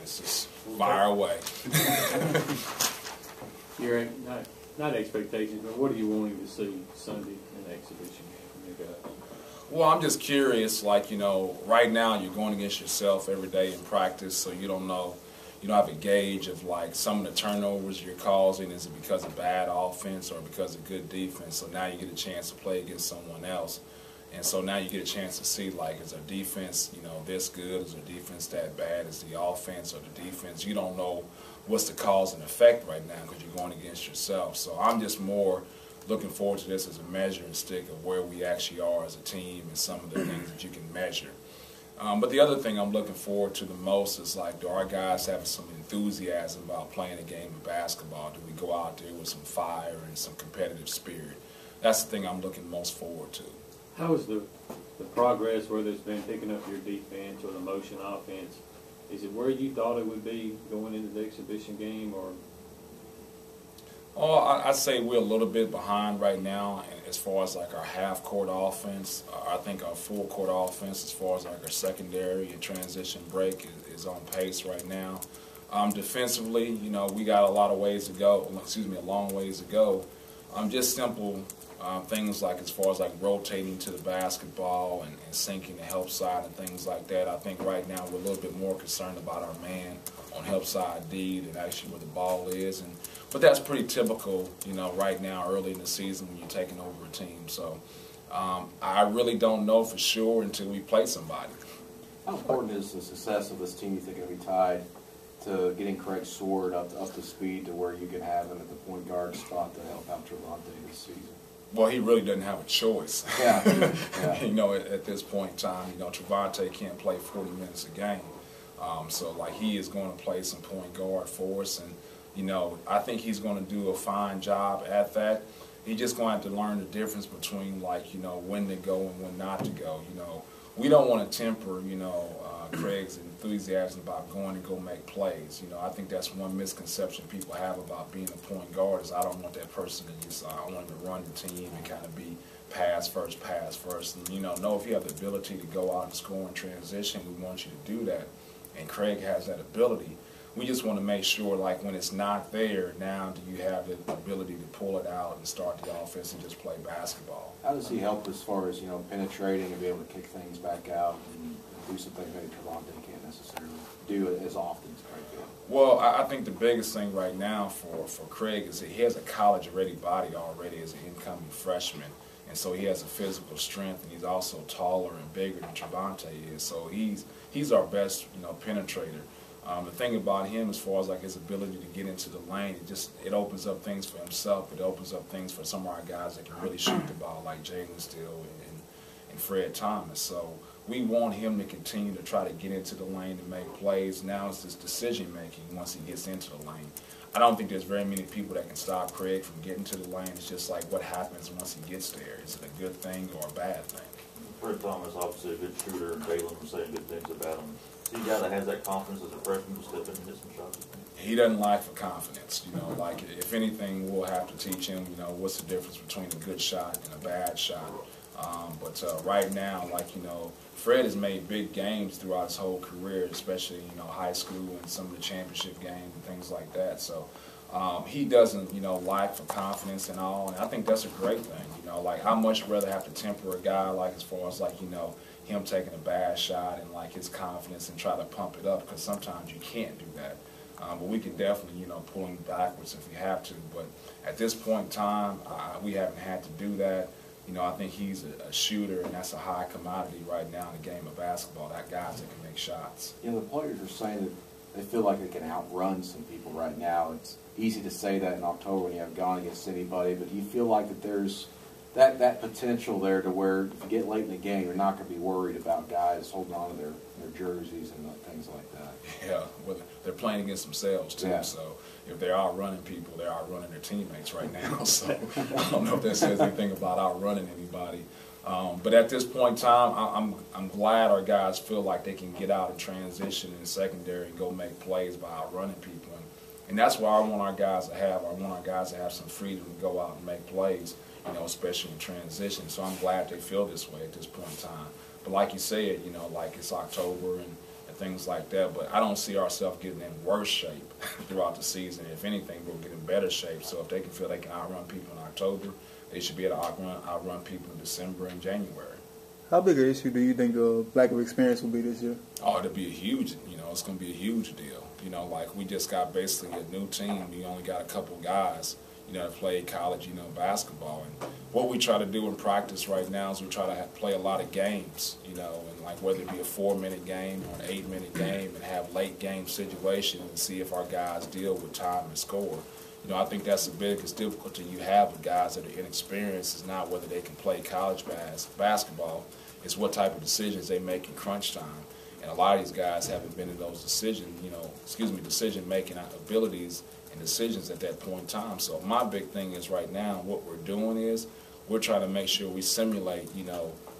practice. Just fire away. Your not expectations, but what are you wanting to see Sunday in the exhibition game from your guys? Well, I'm just curious, like, you know, right now you're going against yourself every day in practice, so you don't know, you don't have a gauge of, like, some of the turnovers you're causing. Is it because of bad offense or because of good defense? So now you get a chance to play against someone else. And so now you get a chance to see, like, is our defense, you know, this good? Is our defense that bad? Is the offense or the defense? You don't know what's the cause and effect right now because you're going against yourself. So I'm just more looking forward to this as a measuring stick of where we actually are as a team and some of the things that you can measure. But the other thing I'm looking forward to the most is, like, do our guys have some enthusiasm about playing a game of basketball? Do we go out there with some fire and some competitive spirit? That's the thing I'm looking most forward to. How is the progress, whether it's been picking up your defense or the motion offense, is it where you thought it would be going into the exhibition game, or? Oh, I'd say we're a little bit behind right now as far as, like, our half-court offense. I think our full-court offense, as far as, like, our secondary and transition break, is on pace right now. Defensively, you know, we got a lot of ways to go. Excuse me, a long ways to go. Just simple things like as far as, like, rotating to the basketball and sinking the help side and things like that. I think right now we're a little bit more concerned about our man on help side D than actually where the ball is. But that's pretty typical, you know, right now early in the season when you're taking over a team. So I really don't know for sure until we play somebody. How important is the success of this team, you think, going to be tied to getting Craig Sword up to speed to where you can have him at the point guard spot to help out Travante this season? Well, he really doesn't have a choice. Yeah. You know, at this point in time, you know, Travante can't play 40 minutes a game. So, like, he is going to play some point guard for us. And, you know, I think he's going to do a fine job at that. He's just going to have to learn the difference between, like, you know, when to go and when not to go. You know, we don't want to temper, you know, Craig's enthusiasm about going to go make plays. You know, I think that's one misconception people have about being a point guard is I don't want that person to use. I want him to run the team and kind of be pass first. And, you know, if you have the ability to go out and score in transition, we want you to do that. And Craig has that ability. We just want to make sure, like, when it's not there, now do you have the ability to pull it out and start the offense and just play basketball? How does he help as far as, you know, penetrating and be able to kick things back out and do some things maybe Travante can't necessarily do as often as Craig did? Well, I think the biggest thing right now for Craig is that he has a college-ready body already as an incoming freshman. And so he has a physical strength, and he's also taller and bigger than Travante is. So he's our best, you know, penetrator. The thing about him, as far as, like, his ability to get into the lane, it opens up things for himself. It opens up things for some of our guys that can really shoot the ball, like Jalen Steele and Fred Thomas. So we want him to continue to try to get into the lane and make plays. Now it's this decision-making once he gets into the lane. I don't think there's very many people that can stop Craig from getting to the lane. It's just like what happens once he gets there. Is it a good thing or a bad thing? Fred Thomas, obviously a good shooter, and Jalen was saying good things about him. Is he a guy that has that confidence as a freshman to step in and hit some shots? He doesn't lack for confidence. You know, like, if anything, we'll have to teach him, you know, what's the difference between a good shot and a bad shot. But right now, like, you know, Fred has made big games throughout his whole career, especially, you know, high school and some of the championship games and things like that. So he doesn't, you know, lack for confidence and all, and I think that's a great thing. You know, like, I'd much rather have to temper a guy, like, as far as, like, you know, him taking a bad shot and, like, his confidence and try to pump it up, because sometimes you can't do that. But we can definitely, you know, pull him backwards if we have to. But at this point in time, we haven't had to do that. You know, I think he's a shooter, and that's a high commodity right now in the game of basketball, that guys that can make shots. You know, the players are saying that they feel like they can outrun some people right now. It's easy to say that in October when you haven't gone against anybody, but do you feel like that there's that potential there to where if you get late in the game, you're not going to be worried about guys holding on to their jerseys and things like that? Yeah, well, they're playing against themselves, too. Yeah. So if they're outrunning people, they're outrunning their teammates right now. So I don't know if that says anything about outrunning anybody. But at this point in time, I'm glad our guys feel like they can get out and transition in secondary and go make plays by outrunning people. And that's why I want our guys to have. I want our guys to have some freedom to go out and make plays, you know, especially in transition. So I'm glad they feel this way at this point in time. But like you said, you know, like, it's October and things like that. But I don't see ourselves getting in worse shape throughout the season. If anything, we'll get in better shape. So if they can feel they can outrun people in October, they should be able to outrun people in December and January. How big an issue do you think lack of experience will be this year? Oh, it'll be a huge, it's going to be a huge deal. Like we just got basically a new team. We only got a couple guys, that play college, basketball. And what we try to do in practice right now is we try to play a lot of games, and like whether it be a 4-minute game or an 8-minute game, and have late game situations and see if our guys deal with time and score. I think that's the biggest difficulty you have with guys that are inexperienced is not whether they can play college basketball. It's what type of decisions they make in crunch time. And a lot of these guys haven't been in those decision-making abilities and decisions at that point in time. So my big thing is right now what we're doing is we're trying to make sure we simulate,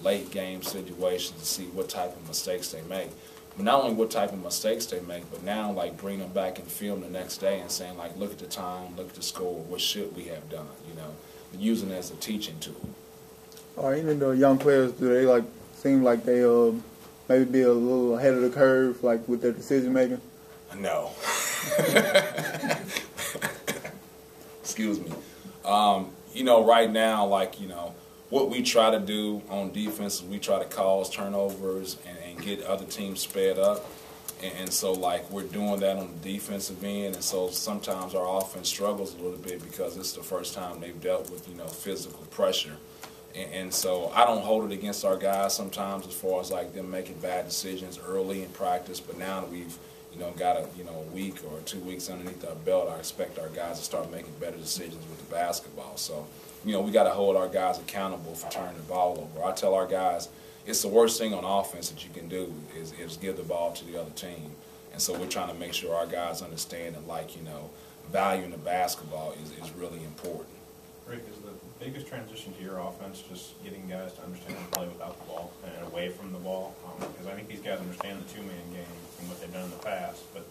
late game situations to see what type of mistakes they make. But not only what type of mistakes they make, but now like bring them back and film the next day and saying like, look at the time, look at the score, what should we have done, and using it as a teaching tool. All right, even the young players, do they seem like they maybe be a little ahead of the curve, like with their decision making? No. Excuse me. Right now, what we try to do on defense is we try to cause turnovers and get other teams sped up. And so, we're doing that on the defensive end. And so sometimes our offense struggles a little bit because it's the first time they've dealt with, physical pressure. And so I don't hold it against our guys sometimes as far as them making bad decisions early in practice. But now that we've got a week or 2 weeks underneath our belt, I expect our guys to start making better decisions with the basketball. So we got to hold our guys accountable for turning the ball over. I tell our guys it's the worst thing on offense that you can do is give the ball to the other team. And so we're trying to make sure our guys understand that valuing the basketball is really important. Rick, is the biggest transition to your offense just getting guys to understand how to play without the ball and away from the ball? Because I think these guys understand the two-man game and what they've done in the past, but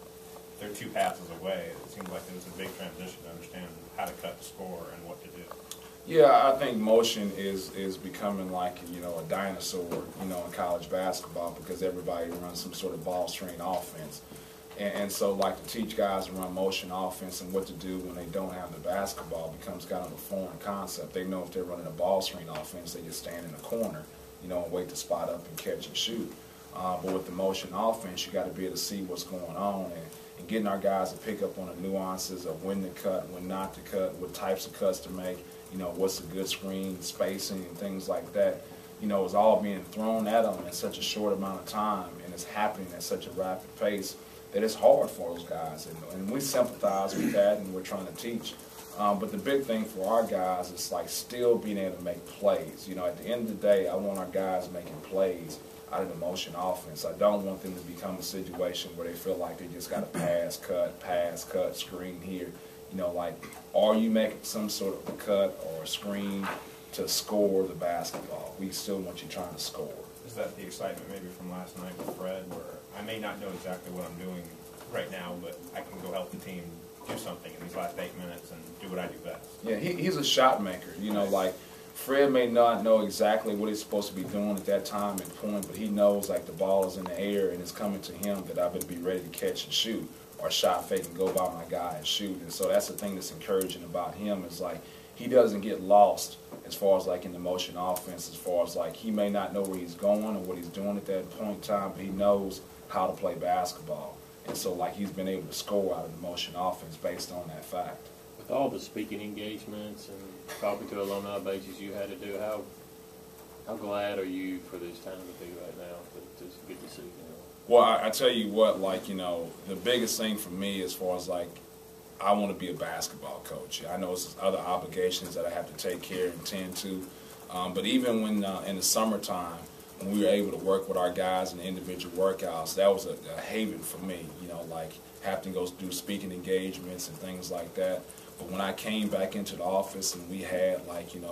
they're 2 passes away. It seems like it was a big transition to understand how to cut the score and what to do. Yeah, I think motion is becoming a dinosaur, in college basketball because everybody runs some sort of ball screen offense. And so, to teach guys to run motion offense and what to do when they don't have the basketball becomes kind of a foreign concept. They know if they're running a ball screen offense, they just stand in the corner, and wait to spot up and catch and shoot. But with the motion offense, you got to be able to see what's going on and getting our guys to pick up on the nuances of when to cut, when not to cut, what types of cuts to make, what's a good screen, spacing, and things like that. It's all being thrown at them in such a short amount of time, and it's happening at such a rapid pace that it's hard for those guys, and we sympathize with that, and we're trying to teach. But the big thing for our guys is still being able to make plays. At the end of the day, I want our guys making plays out of the motion offense. I don't want them to become a situation where they feel like they just got to pass, cut, screen here. Are you making some sort of a cut or a screen to score the basketball? We still want you trying to score. Is that the excitement maybe from last night with Fred, where I may not know exactly what I'm doing right now, but I can go help the team do something in these last 8 minutes and do what I do best? Yeah, he's a shot maker. Fred may not know exactly what he's supposed to be doing at that time and point, but he knows the ball is in the air and it's coming to him that I better be ready to catch and shoot, or shot fake and go by my guy and shoot. And so that's the thing that's encouraging about him is he doesn't get lost as far as in the motion offense, as far as he may not know where he's going or what he's doing at that point in time, but he knows how to play basketball. And so he's been able to score out of the motion offense based on that fact. With all the speaking engagements and talking to alumni bases you had to do, how glad are you for this time to be right now? It's good to see. Well, I tell you what, the biggest thing for me as far as I want to be a basketball coach. I know there's other obligations that I have to take care and tend to, but even when in the summertime, when we were able to work with our guys in the individual workouts, that was a haven for me, having to go do speaking engagements and things like that. But when I came back into the office and we had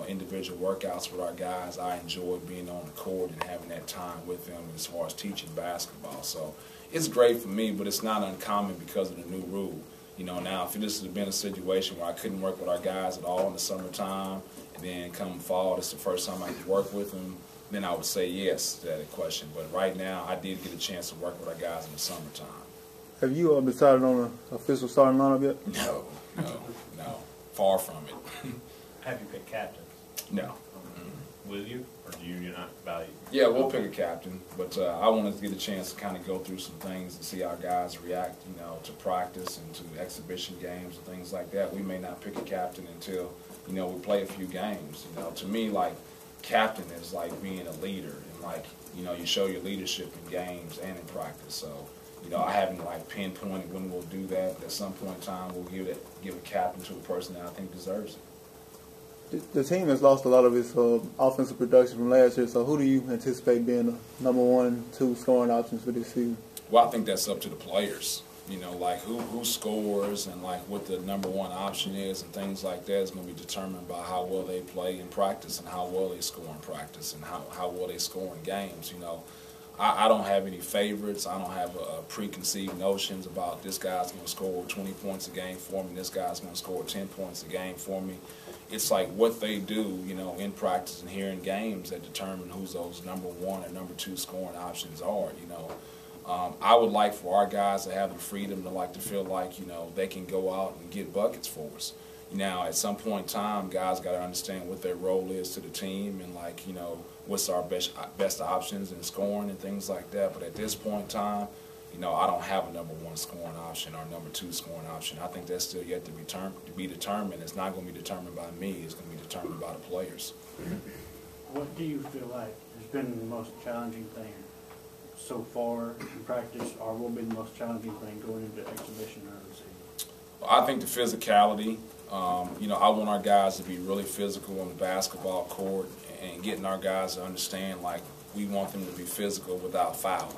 individual workouts with our guys, I enjoyed being on the court and having that time with them as far as teaching basketball. So it's great for me, but it's not uncommon because of the new rule. Now if this had been a situation where I couldn't work with our guys at all in the summertime, and then come fall, it's the first time I could work with them, then I would say yes to that question. But right now, I did get a chance to work with our guys in the summertime. Have you decided on an official starting lineup yet? No, no, far from it. Have you picked captains? No. Will you, or do you not value? Yeah, we'll pick a captain, but I wanted to get a chance to kind of go through some things and see how guys react, to practice and to exhibition games and things like that. We may not pick a captain until, we play a few games. To me, like, captain is like being a leader, and like, you show your leadership in games and in practice. So, I haven't like pinpointed when we'll do that. At some point in time, we'll give a captain to a person that I think deserves it. The team has lost a lot of its offensive production from last year, so who do you anticipate being the number 1, 2 scoring options for this season? Well, I think that's up to the players. Like who scores and like what the number 1 option is and things like that is going to be determined by how well they play in practice and how well they score in practice and how well they score in games. I don't have any favorites. I don't have preconceived notions about this guy's going to score 20 points a game for me, this guy's going to score 10 points a game for me. It's like what they do, in practice and here in games that determine who's those number 1 and number 2 scoring options are, I would like for our guys to have the freedom to feel like, they can go out and get buckets for us. Now, at some point in time, guys got to understand what their role is to the team and, what's our best options in scoring and things like that. But at this point in time, I don't have a number 1 scoring option or number 2 scoring option. I think that's still yet to be determined. It's not going to be determined by me. It's going to be determined by the players. What do you feel like has been the most challenging thing so far in practice, or will be the most challenging thing going into exhibition or the season? I think the physicality. I want our guys to be really physical on the basketball court and getting our guys to understand, we want them to be physical without fouling.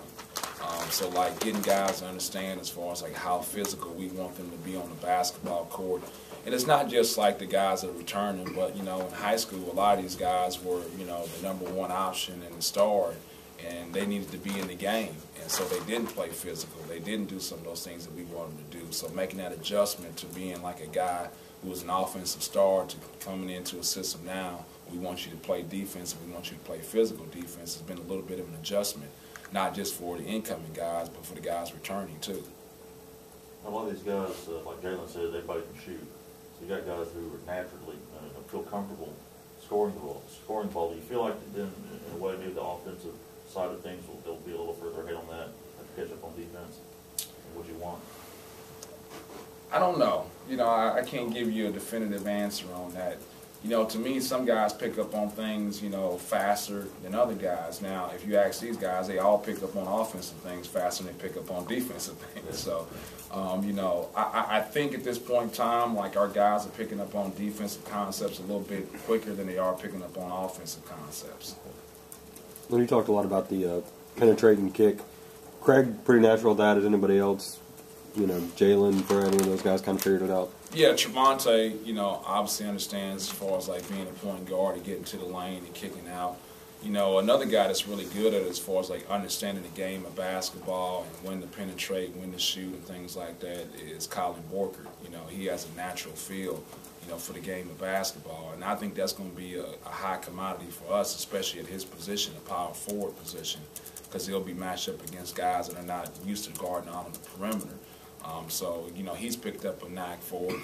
So, getting guys to understand as far as, how physical we want them to be on the basketball court. And it's not just, the guys that are returning, but, in high school, a lot of these guys were, the number 1 option and the star, and they needed to be in the game. And so they didn't play physical. They didn't do some of those things that we wanted them to do. So making that adjustment to being like a guy who was an offensive star to coming into a system now, we want you to play defense and we want you to play physical defense, has been a little bit of an adjustment, not just for the incoming guys, but for the guys returning too. A lot of these guys, like Jalen said, everybody can shoot. So you got guys who are naturally feel comfortable scoring the ball. Do you feel like then, in a way, maybe the offensive side of things they'll be a little further ahead on that, have to catch up on defense? What you want? I don't know. I can't give you a definitive answer on that. To me, some guys pick up on things, faster than other guys. Now, if you ask these guys, they all pick up on offensive things faster than they pick up on defensive things. So, I think at this point in time, our guys are picking up on defensive concepts a little bit quicker than they are picking up on offensive concepts. Well, you talked a lot about the penetrating kick. Craig, pretty natural at that. Is anybody else, Jalen, Fred, any of those guys kind of figured it out? Yeah, Trevante, obviously understands as far as being a point guard and getting to the lane and kicking out. Another guy that's really good at it as far as understanding the game of basketball and when to penetrate, when to shoot and things like that is Colin Borkert. He has a natural feel, for the game of basketball. And I think that's going to be a high commodity for us, especially at his position, the power forward position, because he'll be matched up against guys that are not used to guarding on the perimeter. So, he's picked up a knack for it.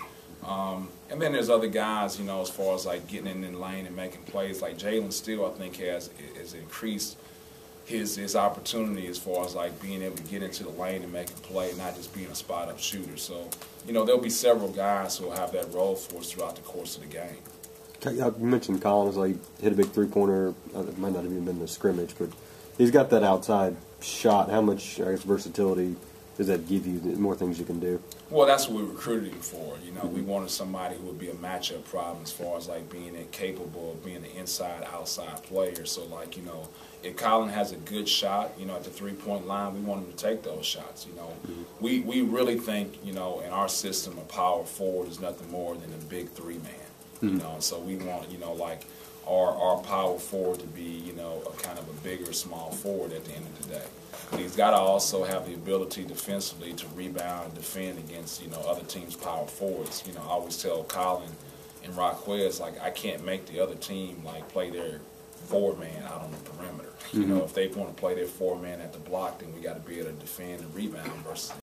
And then there's other guys, as far as getting in the lane and making plays. Like Jalen still, I think, has increased his opportunity as far as being able to get into the lane and make a play, not just being a spot up shooter. So, there'll be several guys who will have that role for us throughout the course of the game. You mentioned Collins, hit a big 3-pointer. It might not have even been the scrimmage, but he's got that outside shot. How much, versatility does that give you, more things you can do? Well, that's what we recruited him for. We wanted somebody who would be a matchup problem as far as being capable of being an inside-outside player. So, if Colin has a good shot, at the 3-point line, we want him to take those shots. We really think, in our system, a power forward is nothing more than a big 3-man. So we want, our power forward to be, a kind of a bigger, small forward at the end of the day. But he's got to also have the ability defensively to rebound and defend against, other teams' power forwards. I always tell Colin and Raquez, I can't make the other team, play their 4-man out on the perimeter. You know, if they want to play their 4-man at the block, then we got to be able to defend and rebound versus